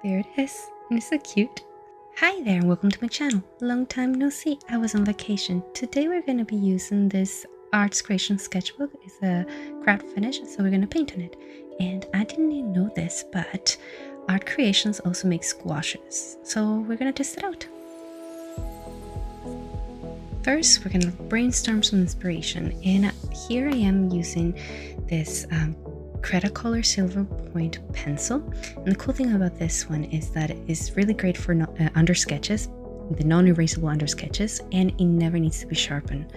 There it is, and it's so cute. Hi there and welcome to my channel. Long time no see, I was on vacation. Today we're going to be using this Art Creation Sketchbook. It's a craft finish, so we're going to paint on it. And I didn't even know this, but Art Creations also makes gouaches. So we're going to test it out. First, we're going to brainstorm some inspiration. And here I am using this Cretacolor Silver Point pencil, and the cool thing about this one is that it's really great for under sketches, the non-erasable under sketches, and it never needs to be sharpened.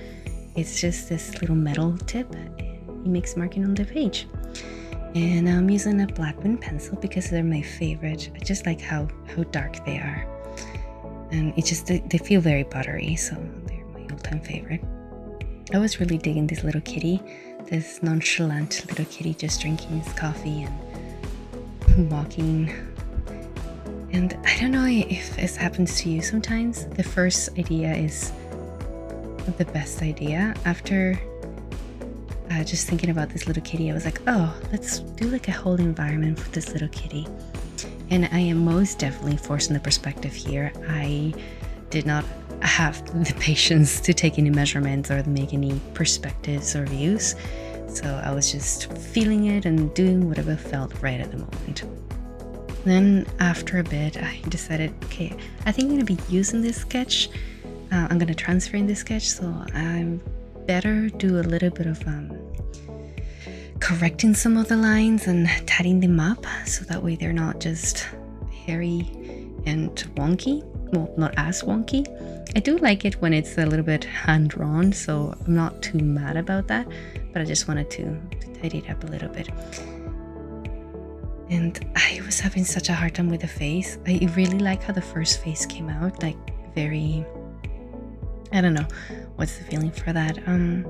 It's just this little metal tip and it makes marking on the page. And I'm using a Blackburn pencil because they're my favorite. I just like how dark they are, and it just they feel very buttery, so they're my all-time favorite. I was really digging this little kitty, this nonchalant little kitty just drinking his coffee and walking. And I don't know if this happens to you sometimes. The first idea is the best idea. After just thinking about this little kitty, I was like, oh, let's do like a whole environment for this little kitty. And I am most definitely forcing the perspective here. I did not have the patience to take any measurements or make any perspectives or views, so I was just feeling it and doing whatever felt right at the moment. Then after a bit I decided, okay, I think I'm going to be using this sketch. I'm going to transfer in this sketch, so I better do a little bit of correcting some of the lines and tidying them up so that way they're not just hairy and wonky. Well, not as wonky. I do like it when it's a little bit hand-drawn, so I'm not too mad about that, but I just wanted to tidy it up a little bit. And I was having such a hard time with the face. I really like how the first face came out, like very, I don't know, what's the feeling for that? I don't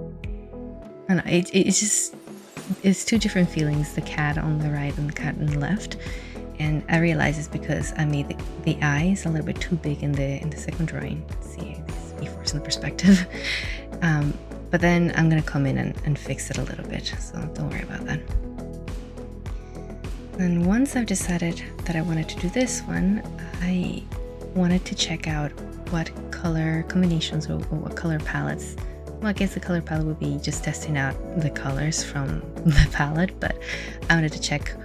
know, it's two different feelings, the cat on the right and the cat on the left. And I realize it's because I made the eyes a little bit too big in the second drawing. See, this is me forcing the perspective. But then I'm gonna come in and fix it a little bit, so don't worry about that. And once I've decided that I wanted to do this one, I wanted to check out what color combinations or what color palettes. Well, I guess the color palette would be just testing out the colors from the palette, but I wanted to check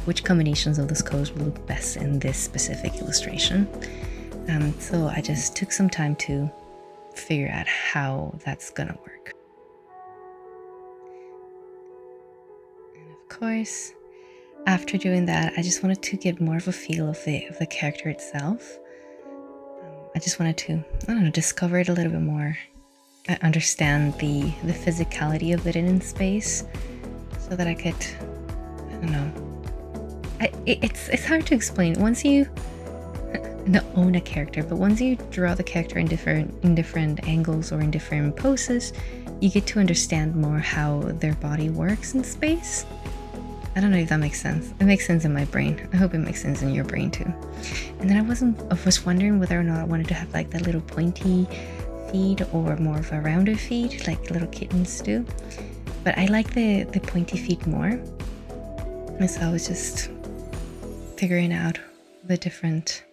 which combinations of those colors will look best in this specific illustration. So I just took some time to figure out how that's gonna work. And of course, after doing that, I just wanted to get more of a feel of the character itself. I just wanted to, I don't know, discover it a little bit more. Understand the physicality of it in space, so that I could, I don't know. It's hard to explain. Once you not own a character, but once you draw the character in different angles or in different poses, you get to understand more how their body works in space. I don't know if that makes sense. It makes sense in my brain. I hope it makes sense in your brain too. And then I was wondering whether or not I wanted to have like that little pointy feet or more of a rounder feet like little kittens do. But I like the pointy feet more. And so I was just figuring out the different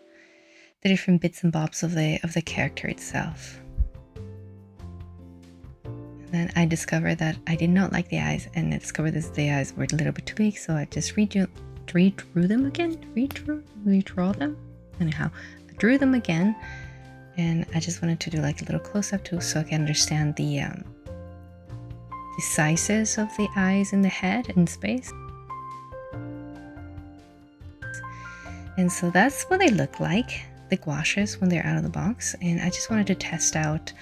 bits and bobs of the character itself. And then I discovered that I did not like the eyes, and I discovered that the eyes were a little bit too big, so I just redrew them again. Redraw them. Anyhow, I drew them again, and I just wanted to do like a little close-up too, so I can understand the sizes of the eyes and the head in space. And so that's what they look like, the gouaches, when they're out of the box. And I just wanted to test out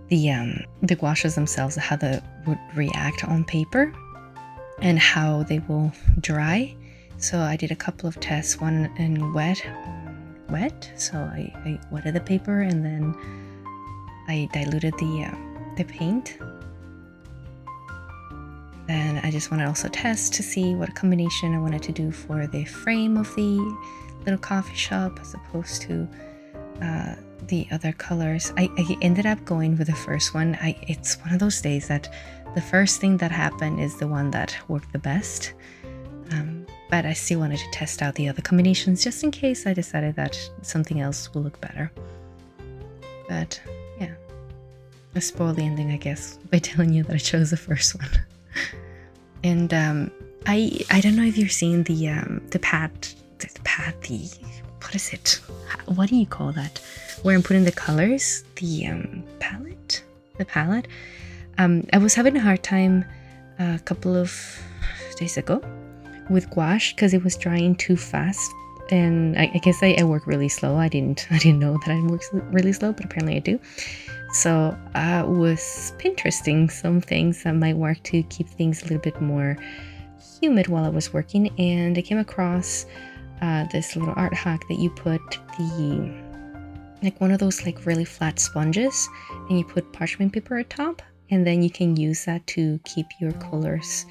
the gouaches themselves, how they would react on paper and how they will dry. So I did a couple of tests, one in wet. So I wetted the paper and then I diluted the paint. Then I just wanted to also test to see what combination I wanted to do for the frame of the little coffee shop as opposed to the other colors. I ended up going with the first one. It's one of those days that the first thing that happened is the one that worked the best. but I still wanted to test out the other combinations just in case I decided that something else will look better. But yeah, I spoiled the ending, I guess, by telling you that I chose the first one. And I don't know if you're seeing the what is it? What do you call that? Where I'm putting the colors, the palette. I was having a hard time a couple of days ago with gouache because it was drying too fast, and I guess I work really slow. I didn't know that I work really slow, but apparently I do. So I was Pinteresting some things that might work to keep things a little bit more humid while I was working, and I came across this little art hack that you put one of those like really flat sponges, and you put parchment paper atop, and then you can use that to keep your colors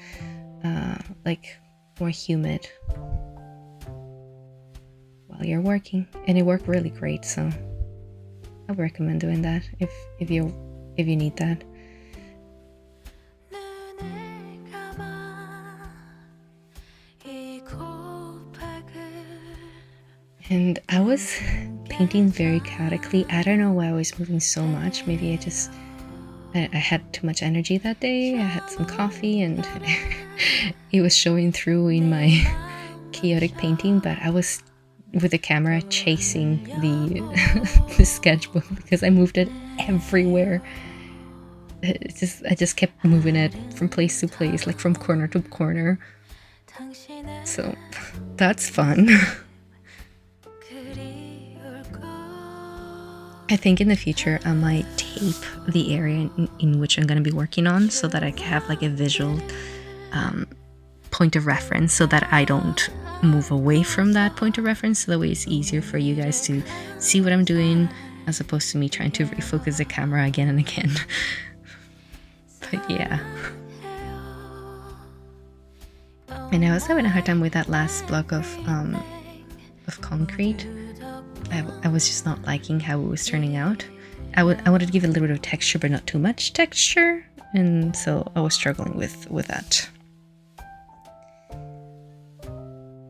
like more humid while you're working, and it worked really great. So I would recommend doing that if you need that. And I was painting very chaotically. I don't know why I was moving so much. Maybe I had too much energy that day. I had some coffee and it was showing through in my chaotic painting, but I was with the camera chasing the sketchbook because I moved it everywhere. I just kept moving it from place to place, like from corner to corner. So that's fun. I think in the future I might tape the area in which I'm going to be working on so that I can have like a visual point of reference, so that I don't move away from that point of reference, so that way it's easier for you guys to see what I'm doing as opposed to me trying to refocus the camera again and again. But yeah. And I was having a hard time with that last block of concrete. I was just not liking how it was turning out. I wanted to give it a little bit of texture, but not too much texture, and so I was struggling with that.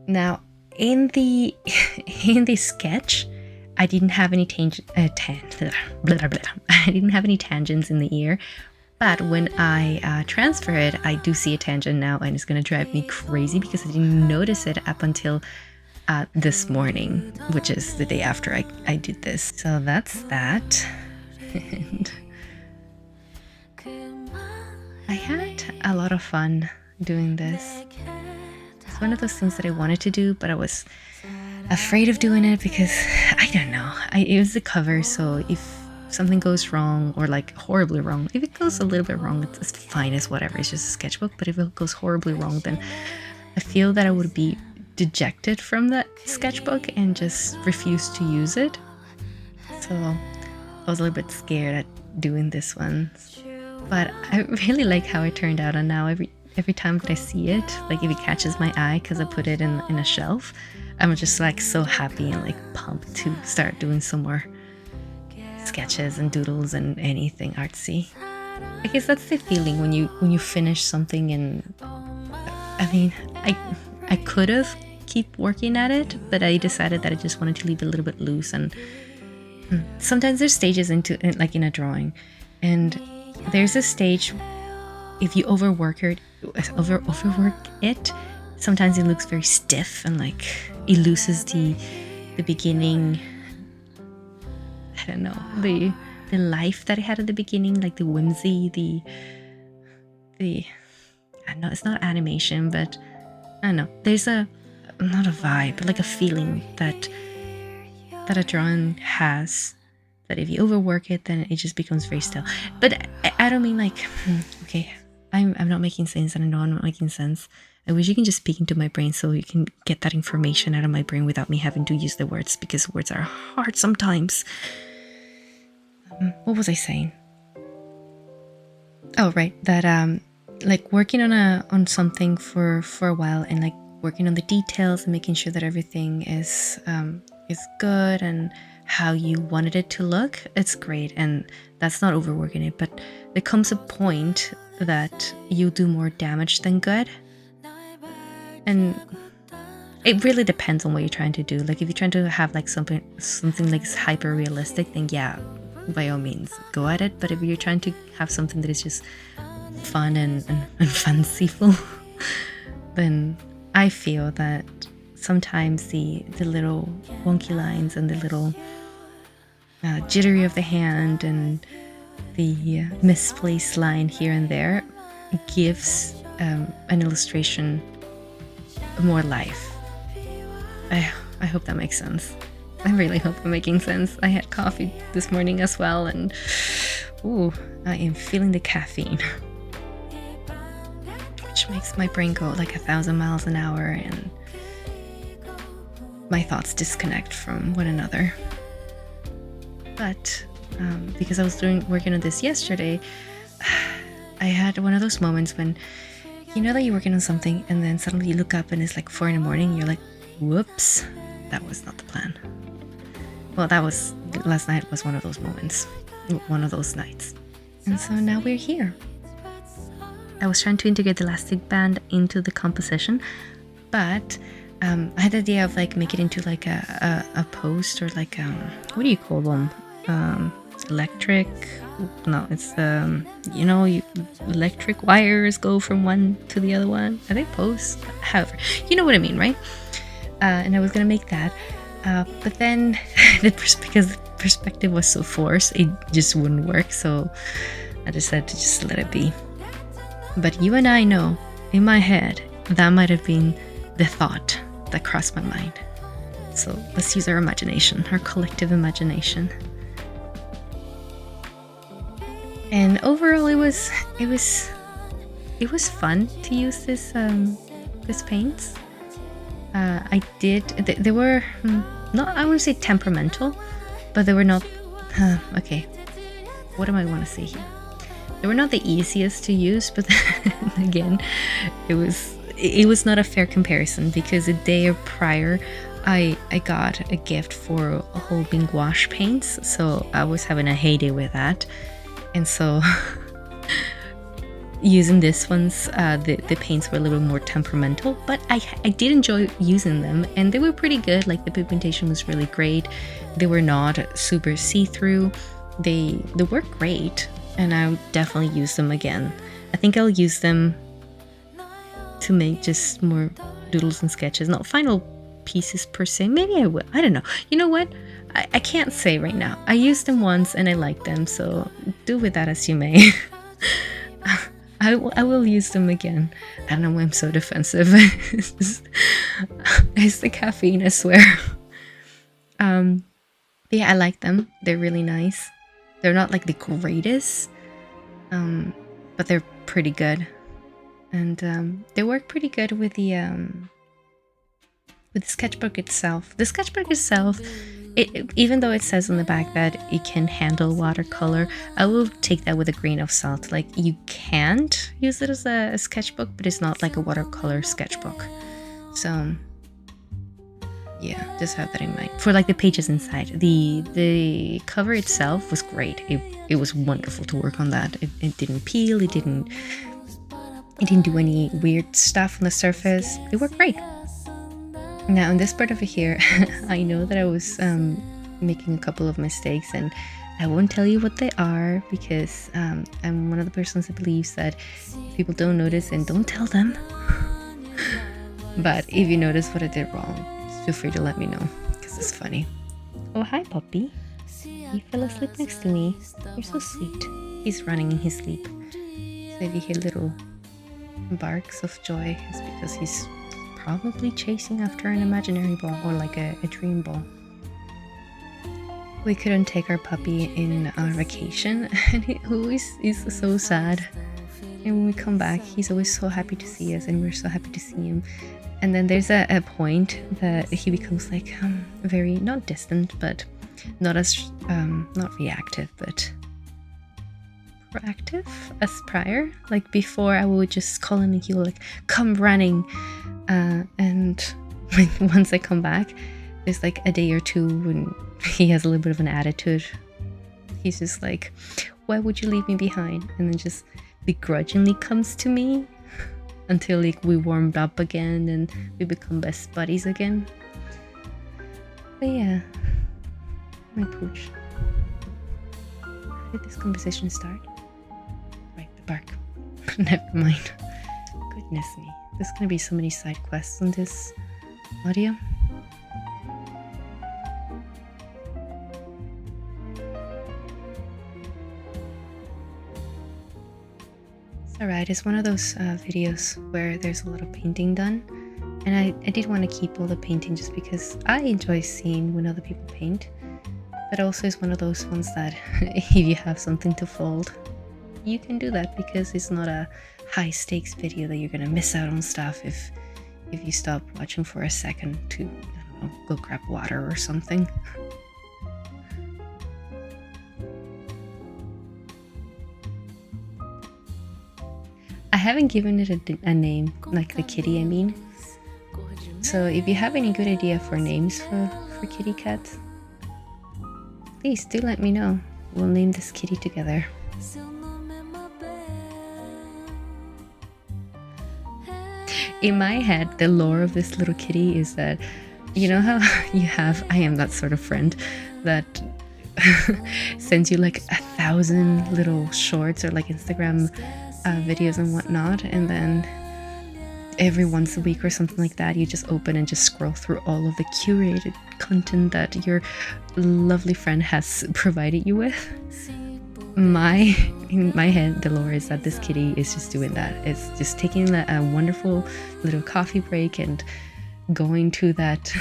Now, in the sketch, I didn't have any I didn't have any tangents in the ear, but when I transfer it, I do see a tangent now, and it's gonna drive me crazy because I didn't notice it up until this morning, which is the day after I did this. So that's that. And I had a lot of fun doing this. It's one of those things that I wanted to do, but I was afraid of doing it because I don't know. It was the cover, so if something goes wrong, or like horribly wrong, if it goes a little bit wrong, it's fine, it's whatever, it's just a sketchbook. But if it goes horribly wrong, then I feel that I would be dejected from that sketchbook and just refuse to use it. So I was a little bit scared at doing this one, but I really like how it turned out. And now every time that I see it, like if it catches my eye because I put it in a shelf, I'm just like so happy and like pumped to start doing some more sketches and doodles and anything artsy. I guess that's the feeling when you finish something. And I mean, I could have keep working at it, but I decided that I just wanted to leave it a little bit loose. And sometimes there's stages like in a drawing, and there's a stage, if you overwork it, sometimes it looks very stiff and like it loses the beginning, I don't know, the life that it had at the beginning, like the whimsy, the I don't know, it's not animation, but I don't know, there's not a vibe, but like a feeling that a drawing has, that if you overwork it, then it just becomes very still. But I don't mean like, okay, I'm not making sense, and I know I'm not making sense. I wish you can just speak into my brain so you can get that information out of my brain without me having to use the words, because words are hard sometimes. What was I saying? Oh, right, that like working on something for a while, and like working on the details and making sure that everything is good and how you wanted it to look, it's great, and that's not overworking it. But there comes a point that you do more damage than good, and it really depends on what you're trying to do. Like if you're trying to have like something like hyper realistic, then yeah, by all means go at it. But if you're trying to have something that is just fun and fanciful, then I feel that sometimes the little wonky lines and the little jittery of the hand and the misplaced line here and there gives an illustration more life. I hope that makes sense. I really hope I'm making sense. I had coffee this morning as well, and ooh, I am feeling the caffeine, which makes my brain go like 1,000 miles an hour and my thoughts disconnect from one another. But because I was working on this yesterday, I had one of those moments when you know that you're working on something and then suddenly you look up and it's like 4 a.m. and you're like, whoops, that was not the plan. Well, last night was one of those moments, one of those nights. And so now we're here. I was trying to integrate the elastic band into the composition, but I had the idea of like make it into like a post or like what do you call them? Electric? No, it's electric wires go from one to the other one. Are they posts? However, you know what I mean, right? And I was gonna make that, but then because the perspective was so forced, it just wouldn't work. So I decided to just let it be. But you and I know, in my head, that might have been the thought that crossed my mind. So let's use our imagination, our collective imagination. And overall, it was fun to use this paints. They were not, I wouldn't say temperamental, but they were not. Okay, what do I want to say here? They were not the easiest to use, but then again, it was not a fair comparison because a day prior, I got a gift for a whole bin gouache paints, so I was having a heyday with that. And so using this ones, the paints were a little more temperamental, but I did enjoy using them and they were pretty good. Like the pigmentation was really great. They were not super see-through. They were great and I would definitely use them again. I think I'll use them to make just more doodles and sketches, not final pieces per se. Maybe I will. I don't know. You know what? I can't say right now. I used them once and I liked them, so do with that as you may. I will use them again. I don't know why I'm so defensive. It's the caffeine, I swear. But yeah, I like them. They're really nice. They're not like the greatest, but they're pretty good. And they work pretty good with the sketchbook itself. The sketchbook itself, even though it says on the back that it can handle watercolor, I will take that with a grain of salt. Like you can't use it as a sketchbook, but it's not like a watercolor sketchbook. So yeah, just have that in mind. For like the pages inside, the cover itself was great. It was wonderful to work on that. It didn't peel. It didn't do any weird stuff on the surface. It worked great. Now in this part over here, I know that I was making a couple of mistakes and I won't tell you what they are because I'm one of the persons that believes that if people don't notice, then don't tell them. But if you notice what I did wrong, just feel free to let me know because it's funny. Oh, hi puppy. You fell asleep next to me. You're so sweet. He's running in his sleep. So if you hear little barks of joy, it's because he's probably chasing after an imaginary ball or like a dream ball. We couldn't take our puppy in our vacation and he always is so sad. And when we come back, he's always so happy to see us and we're so happy to see him. And then there's a point that he becomes like very, not distant, but not as, not reactive, but proactive as prior. Like before I would just call him and he would like come running. And once I come back, there's like a day or two when he has a little bit of an attitude. He's just like, why would you leave me behind? And then just begrudgingly comes to me. until like we warmed up again and we become best buddies again. But yeah, my pooch. How did this composition start? Right, the bark. Never mind. Goodness me. There's gonna be so many side quests on this audio. It's alright, it's one of those videos where there's a lot of painting done. And I did want to keep all the painting just because I enjoy seeing when other people paint. But also it's one of those ones that if you have something to fold, you can do that because it's not a high stakes video that you're gonna miss out on stuff if you stop watching for a second to, I don't know, go grab water or something. I haven't given it a name, like the kitty I mean. So if you have any good idea for names for kitty cats, please do let me know. We'll name this kitty together. In my head, the lore of this little kitty is that, you know how you have, I am that sort of friend that sends you like 1,000 little shorts or like Instagram videos and whatnot, and then every once a week or something like that, you just open and just scroll through all of the curated content that your lovely friend has provided you with. In my head, the lore is that this kitty is just doing that. It's just taking a wonderful little coffee break and going to that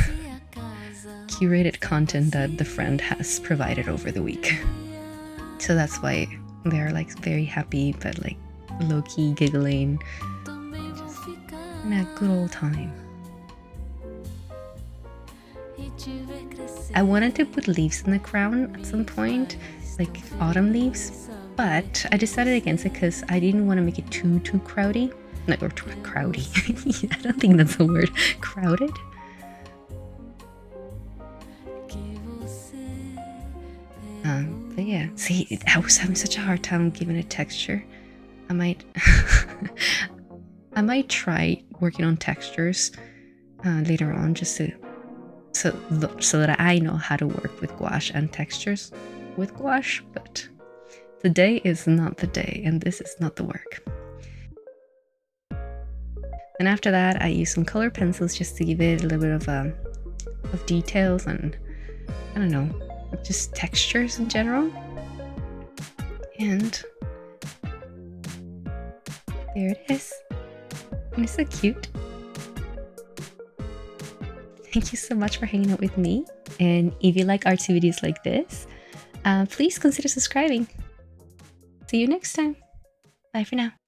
curated content that the friend has provided over the week. So that's why they're like very happy, but like low-key giggling. And a good old time. I wanted to put leaves in the crown at some point, like autumn leaves, but I decided against it because I didn't want to make it too crowdy. No, or too crowdy. I don't think that's a word. Crowded. But yeah, see, I was having such a hard time giving it texture. I might try working on textures later on, just so that I know how to work with gouache and textures with gouache. But today is not the day, and this is not the work. And after that, I use some color pencils just to give it a little bit of details and, I don't know, just textures in general. And there it is. And it's so cute. Thank you so much for hanging out with me. And if you like artsy videos like this, please consider subscribing. See you next time. Bye for now.